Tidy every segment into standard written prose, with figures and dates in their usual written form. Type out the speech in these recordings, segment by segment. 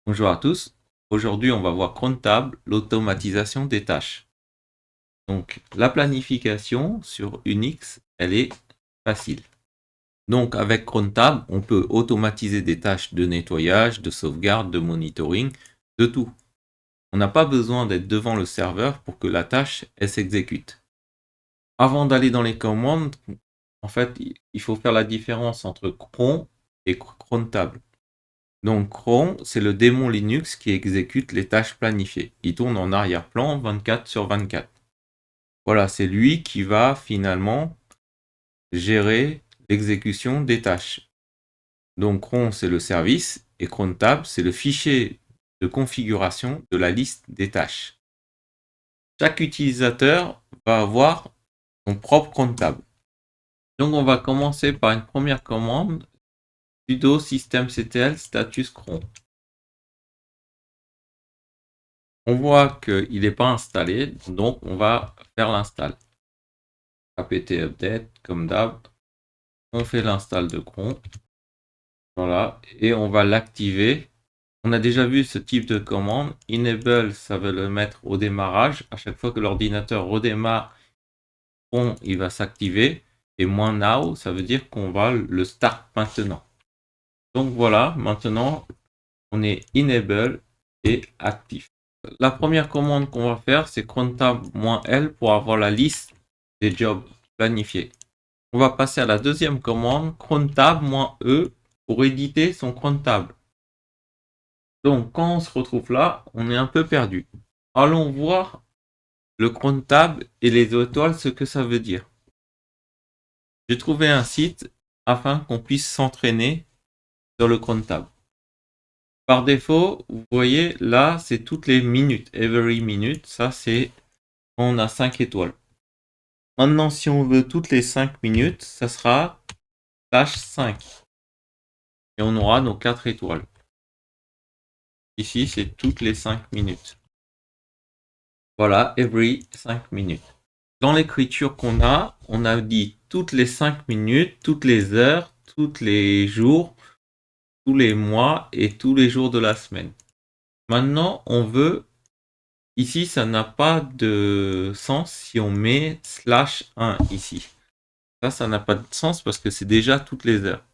Bonjour à tous. Aujourd'hui, on va voir Crontab, l'automatisation des tâches. Donc, la planification sur Unix, elle est facile. Donc, avec Crontab, on peut automatiser des tâches de nettoyage, de sauvegarde, de monitoring, de tout. On n'a pas besoin d'être devant le serveur pour que la tâche, elle s'exécute. Avant d'aller dans les commandes, en fait, il faut faire la différence entre cron et Crontab. Donc cron, c'est le démon Linux qui exécute les tâches planifiées. Il tourne en arrière-plan 24/24. Voilà, c'est lui qui va finalement gérer l'exécution des tâches. Donc cron, c'est le service et crontab, c'est le fichier de configuration de la liste des tâches. Chaque utilisateur va avoir son propre crontab. Donc on va commencer par une première commande sudo systemctl status cron. On voit qu'il n'est pas installé, donc on va faire l'install. apt update, comme d'hab, on fait l'install de cron. Voilà, et on va l'activer. On a déjà vu ce type de commande. Enable, ça veut le mettre au démarrage. À chaque fois que l'ordinateur redémarre, cron, il va s'activer. Et -now, ça veut dire qu'on va le start maintenant. Donc voilà, maintenant, on est enable et actif. La première commande qu'on va faire, c'est crontab-l pour avoir la liste des jobs planifiés. On va passer à la deuxième commande, crontab-e pour éditer son crontab. Donc quand on se retrouve là, on est un peu perdu. Allons voir le crontab et les étoiles, ce que ça veut dire. J'ai trouvé un site afin qu'on puisse s'entraîner sur le crontab. Par défaut, vous voyez là, c'est toutes les minutes, every minute, ça c'est on a 5 étoiles. Maintenant, si on veut toutes les 5 minutes, ça sera /5. Et on aura nos 4 étoiles. Ici, c'est toutes les 5 minutes. Voilà, every 5 minutes. Dans l'écriture qu'on a, on a dit toutes les 5 minutes, toutes les heures, tous les jours, tous les mois et tous les jours de la semaine. Maintenant, on veut, ici, ça n'a pas de sens si on met /1 ici. Ça n'a pas de sens parce que c'est déjà toutes les heures.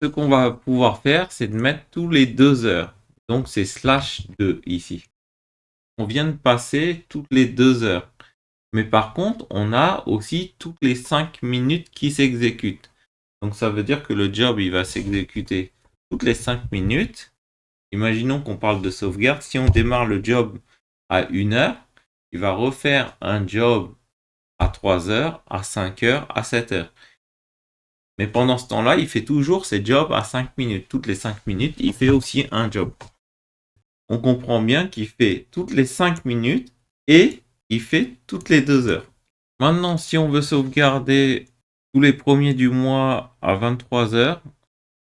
Ce qu'on va pouvoir faire, c'est de mettre tous les 2 heures. Donc c'est /2 ici. On vient de passer toutes les 2 heures. Mais par contre, on a aussi toutes les 5 minutes qui s'exécutent. Donc ça veut dire que le job, il va s'exécuter toutes les 5 minutes. Imaginons qu'on parle de sauvegarde. Si on démarre le job à 1 heure, il va refaire un job à 3 heures, à 5 heures, à 7 heures. Mais pendant ce temps-là, il fait toujours ses jobs à 5 minutes. Toutes les 5 minutes, il fait aussi un job. On comprend bien qu'il fait toutes les 5 minutes et il fait toutes les 2 heures. Maintenant, si on veut sauvegarder tous les premiers du mois à 23 heures,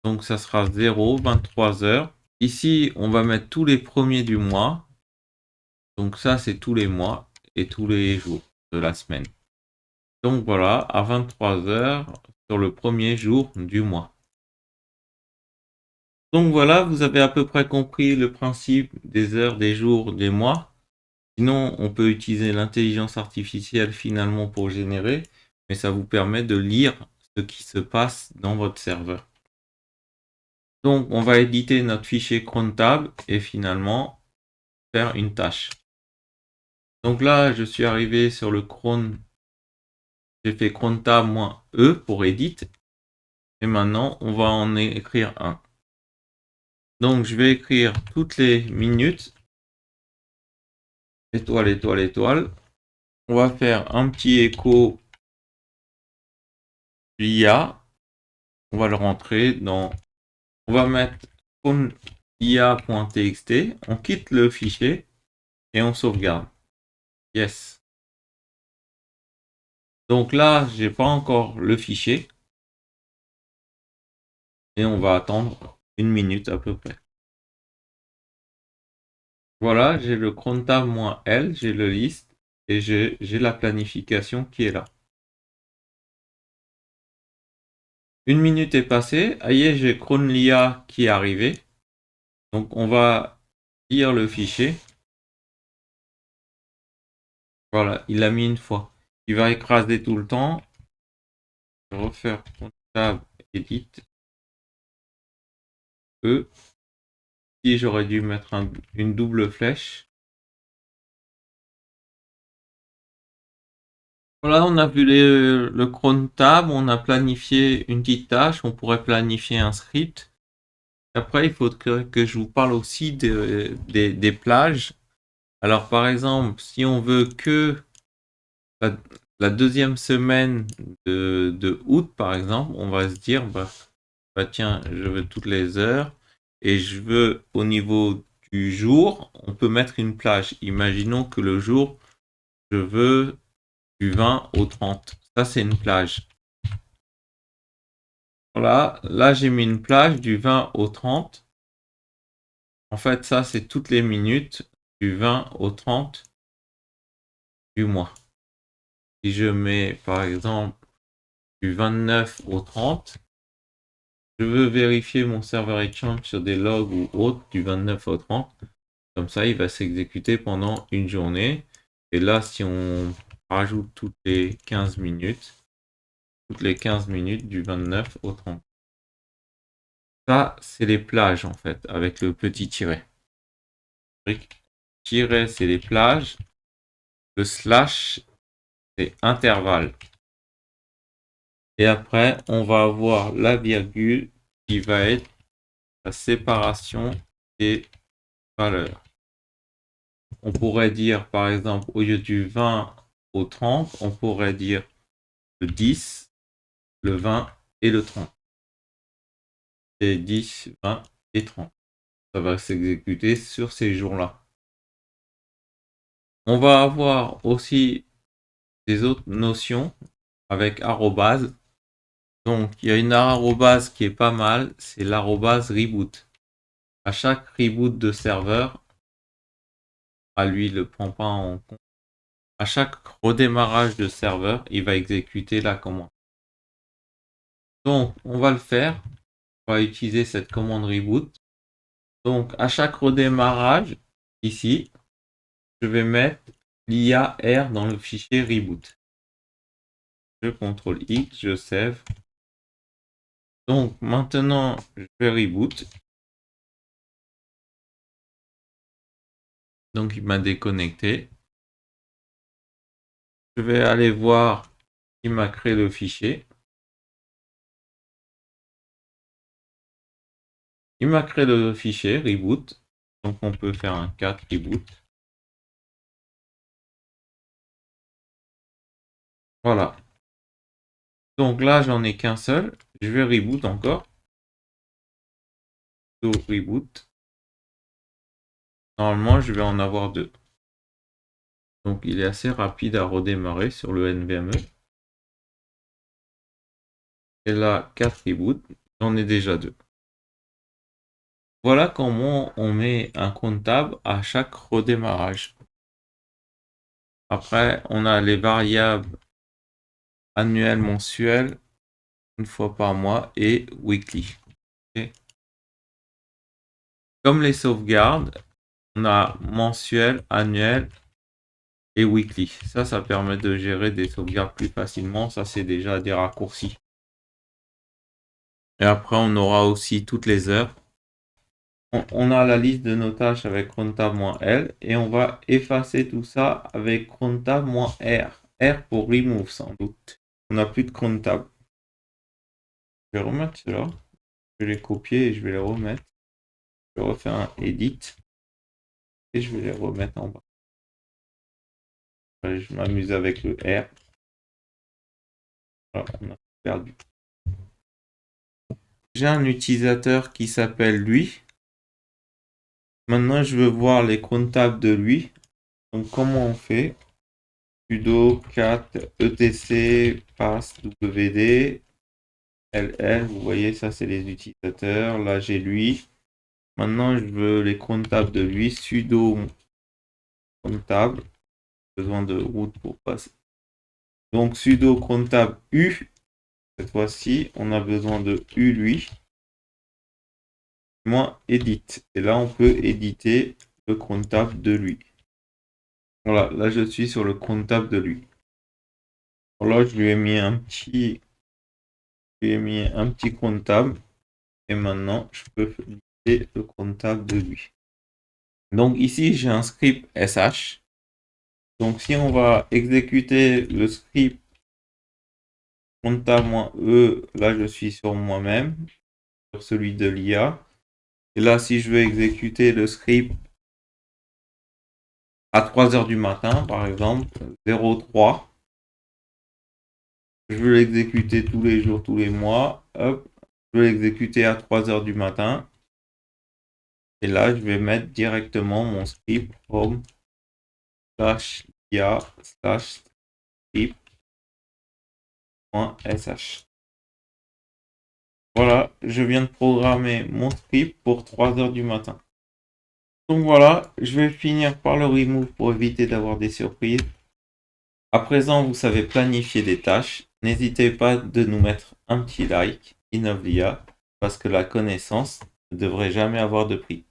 donc ça sera 0, 23 heures. Ici, on va mettre tous les premiers du mois. Donc ça, c'est tous les mois et tous les jours de la semaine. Donc voilà, à 23 heures sur le premier jour du mois. Donc voilà, vous avez à peu près compris le principe des heures, des jours, des mois. Sinon, on peut utiliser l'intelligence artificielle finalement pour générer, mais ça vous permet de lire ce qui se passe dans votre serveur. Donc, on va éditer notre fichier crontab et finalement faire une tâche. Donc là, je suis arrivé sur le cron. J'ai fait crontab-e pour edit. Et maintenant, on va en écrire un. Donc, je vais écrire toutes les minutes. Étoile, étoile, étoile. On va faire un petit écho l'IA. On va le rentrer dans. On va mettre ia.txt. On quitte le fichier et on sauvegarde. Yes. Donc là, j'ai pas encore le fichier. Et on va attendre 1 minute à peu près. Voilà, j'ai le crontab-l, j'ai le list et j'ai la planification qui est là. 1 minute est passée. Aïe, j'ai cronlia qui est arrivé. Donc on va lire le fichier. Voilà, il l'a mis une fois. Il va écraser tout le temps. Refaire tab edit. E. Si j'aurais dû mettre une double flèche. Voilà, on a vu le cron tab, on a planifié une petite tâche, on pourrait planifier un script. Après, il faut que je vous parle aussi des plages. Alors, par exemple, si on veut que la, la deuxième semaine de août, par exemple, on va se dire, bah tiens, je veux toutes les heures et je veux au niveau du jour, on peut mettre une plage. Imaginons que le jour, je veux du 20 au 30. Ça, c'est une plage. Voilà, là j'ai mis une plage du 20 au 30. En fait, ça c'est toutes les minutes du 20 au 30 du mois. Si je mets par exemple du 29 au 30, je veux vérifier mon serveur Exchange sur des logs ou autres du 29 au 30. Comme ça, il va s'exécuter pendant une journée. Et là, si on rajoute toutes les 15 minutes du 29 au 30. Ça, c'est les plages en fait, avec le petit tiret. Tiret, c'est les plages. Le slash, c'est intervalle. Et après, on va avoir la virgule qui va être la séparation des valeurs. On pourrait dire, par exemple, au lieu du 20 au 30, on pourrait dire le 10, le 20 et le 30. Et 10, 20 et 30. Ça va s'exécuter sur ces jours-là. On va avoir aussi des autres notions avec arrobase. Donc, il y a une arrobase qui est pas mal, c'est l'arrobase reboot. À chaque reboot de serveur, lui, il ne le prend pas en compte. À chaque redémarrage de serveur, il va exécuter la commande. Donc, on va le faire. On va utiliser cette commande reboot. Donc, à chaque redémarrage, ici, je vais mettre l'IAR dans le fichier reboot. Je CTRL X, je save. Donc, maintenant, je vais reboot. Donc, il m'a déconnecté. Je vais aller voir qui m'a créé le fichier. Il m'a créé le fichier reboot. Donc, on peut faire un cat reboot. Voilà. Donc là, j'en ai qu'un seul. Je vais reboot encore. Reboot. Normalement, je vais en avoir deux. Donc, il est assez rapide à redémarrer sur le NVMe. Et là, 4 reboots. J'en ai déjà deux. Voilà comment on met un comptable à chaque redémarrage. Après, on a les variables annuelles, mensuelles, une fois par mois et weekly. Okay. Comme les sauvegardes, on a mensuel, annuel et weekly. Ça permet de gérer des sauvegardes plus facilement. Ça, c'est déjà des raccourcis. Et après, on aura aussi toutes les heures. On a la liste de nos tâches avec crontab-l et on va effacer tout ça avec crontab-r. R pour remove sans doute. On n'a plus de crontab. Je vais remettre cela. Je vais les copier et je vais les remettre. Je vais refaire un edit et je vais les remettre en bas. Allez, je m'amuse avec le R. Voilà, on a perdu. J'ai un utilisateur qui s'appelle lui. Maintenant, je veux voir les comptables de lui. Donc, comment on fait? Sudo cat etc pass wd ll. Vous voyez, ça, c'est les utilisateurs. Là, j'ai lui. Maintenant, je veux les comptables de lui. Sudo comptable. Besoin de route pour passer. Donc, sudo comptable u. Cette fois-ci, on a besoin de u lui. Moins edit. Et là, on peut éditer le comptable de lui. Voilà, là je suis sur le comptable de lui. Là je lui ai mis un petit comptable et maintenant je peux lister le comptable de lui. Donc ici j'ai un script SH. Donc si on va exécuter le script comptable-e, là je suis sur moi-même, sur celui de l'IA. Et là si je veux exécuter le script à 3 heures du matin, par exemple, 03, je veux l'exécuter tous les jours, tous les mois, hop, je veux l'exécuter à 3 heures du matin. Et là, je vais mettre directement mon script home /ia /script.sh. Voilà, je viens de programmer mon script pour 3 heures du matin. Donc voilà, je vais finir par le remove pour éviter d'avoir des surprises. À présent, vous savez planifier des tâches. N'hésitez pas de nous mettre un petit like, Innov'Ia, parce que la connaissance ne devrait jamais avoir de prix.